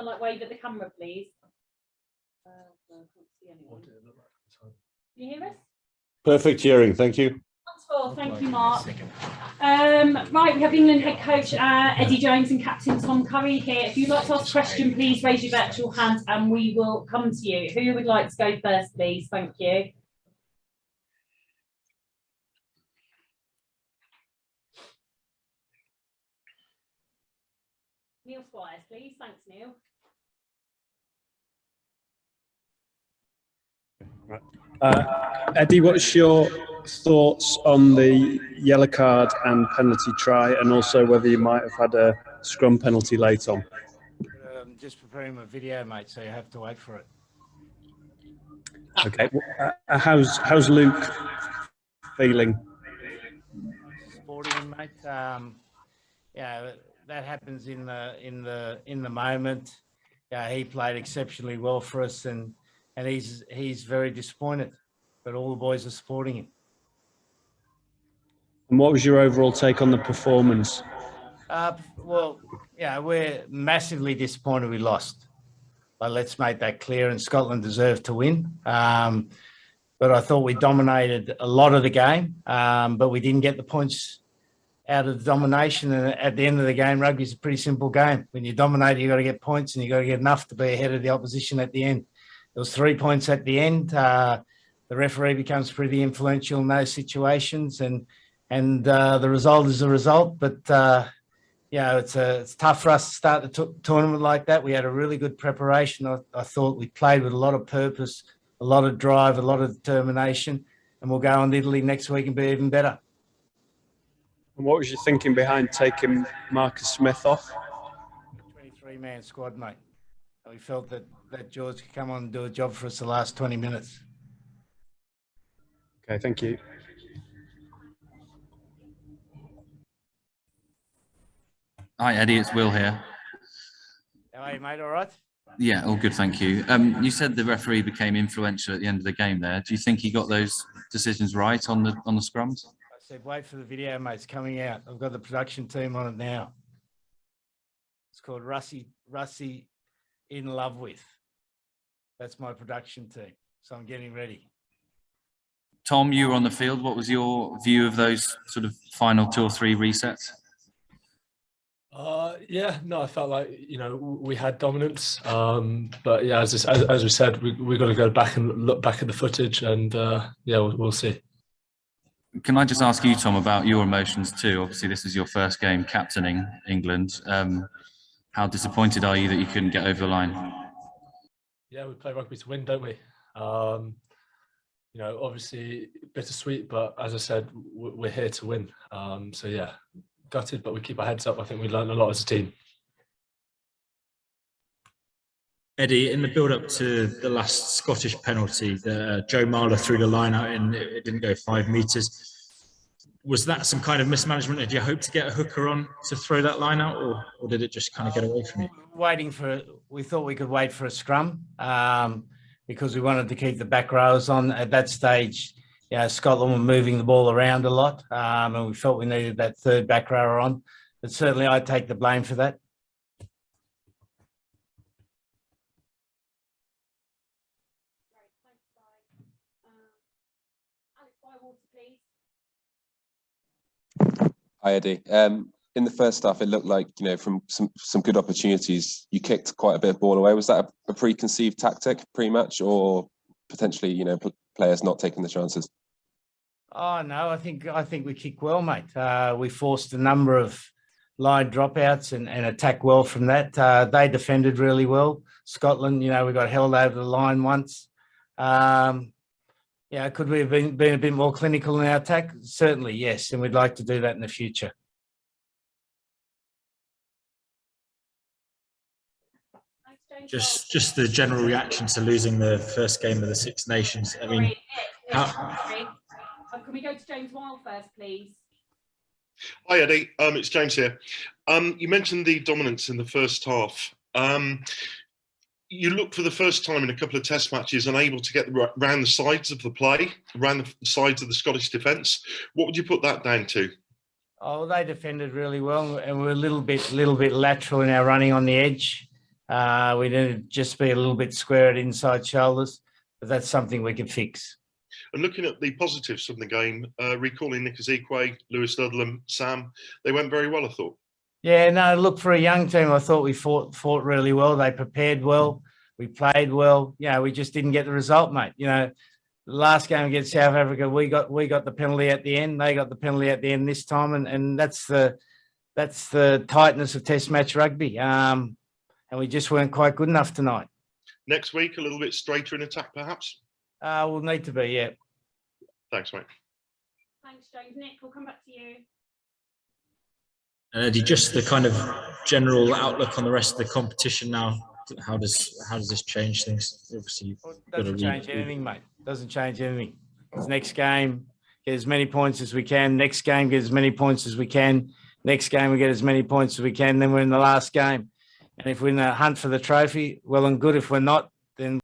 Like wave at the camera, please. I can't see anyone. Can you hear us? Perfect hearing, thank you. Wonderful, thank you, Mark. Right, we have England head coach Eddie Jones and captain Tom Curry here. If you'd like to ask a question, please raise your virtual hand and we will come to you. Who would like to go first, please? Thank you. Neil Squires, please. Thanks, Neil. Eddie, what's your thoughts on the yellow card and penalty try, and also whether you might have had a scrum penalty late on? Just preparing my video, mate, so you have to wait for it. Okay. How's Luke feeling? Supporting him, mate. Yeah, that happens in the moment. Yeah, he played exceptionally well for us, and he's very disappointed, but all the boys are supporting him. And what was your overall take on the performance? Well, yeah, we're massively disappointed we lost. But let's make that clear, and Scotland deserved to win. But I thought we dominated a lot of the game, but we didn't get the points out of the domination. And at the end of the game, rugby is a pretty simple game. When you dominate, you've got to get points, and you've got to get enough to be ahead of the opposition at the end. There was 3 points at the end. The referee becomes pretty influential in those situations, and the result is the result. But yeah, it's tough for us to start the tournament like that. We had a really good preparation. I thought we played with a lot of purpose, a lot of drive, a lot of determination, and we'll go on to Italy next week and be even better. And what was your thinking behind taking Marcus Smith off? 23-man squad, mate. We felt that George could come on and do a job for us the last 20 minutes. Okay, thank you. Hi, Eddie, it's Will here. How are you, mate? All right? Yeah, all good, thank you. You said the referee became influential at the end of the game there. Do you think he got those decisions right on the scrums? I said, wait for the video, mate. It's coming out. I've got the production team on it now. It's called Russie in Love With. That's my production team. So I'm getting ready. Tom, you were on the field. What was your view of those sort of final 2 or 3 resets? Yeah, no, I felt like, we had dominance. But yeah, as we said, we've got to go back and look back at the footage, and yeah, we'll see. Can I just ask you, Tom, about your emotions too? Obviously, this is your first game captaining England. How disappointed are you that you couldn't get over the line? Yeah, we play rugby to win, don't we? Obviously bittersweet, but as I said, we're here to win. So yeah, gutted, but we keep our heads up. I think we learned a lot as a team. Eddie, in the build-up to the last Scottish penalty, Joe Marler threw the line out and it didn't go 5 metres. Was that some kind of mismanagement? Did you hope to get a hooker on to throw that line out, or did it just kind of get away from you? We thought we could wait for a scrum because we wanted to keep the back rows on. At that stage, Scotland were moving the ball around a lot, and we felt we needed that third back rower on. But certainly I take the blame for that. Hi, Eddie. In the first half, it looked like, from some good opportunities, you kicked quite a bit of ball away. Was that a preconceived tactic pre-match, or potentially, players not taking the chances? Oh no, I think we kicked well, mate. We forced a number of line dropouts and attacked well from that. They defended really well. Scotland, we got held over the line once. Could we have been a bit more clinical in our attack? Certainly, yes, and we'd like to do that in the future. Just the general reaction to losing the first game of the Six Nations. I mean, can we go to James Wild first, please? Hi, Eddie. It's James here. You mentioned the dominance in the first half. You looked for the first time in a couple of test matches unable to get around the sides of the play, around the sides of the Scottish defence. What would you put that down to? Oh, they defended really well, and we're a little bit lateral in our running on the edge. We need to just be a little bit square at inside shoulders, but that's something we can fix. And looking at the positives from the game, recalling Nick Ezekwe, Lewis Ludlam, Sam, they went very well, I thought. Yeah, no, look, for a young team, I thought we fought really well. They prepared well. We played well. We just didn't get the result, mate. The last game against South Africa, we got the penalty at the end. They got the penalty at the end this time, and that's the tightness of Test match rugby. And we just weren't quite good enough tonight. Next week, a little bit straighter in attack, perhaps? We'll need to be, yeah. Thanks, mate. Thanks, James. Nick, we'll come back to you. Eddie, just the kind of general outlook on the rest of the competition now. How does this change things? Obviously, it doesn't change anything, mate. Doesn't change anything. It's next game, get as many points as we can. Next game, get as many points as we can. Next game, we get as many points as we can. Then we're in the last game. And if we're in the hunt for the trophy, well and good. If we're not, then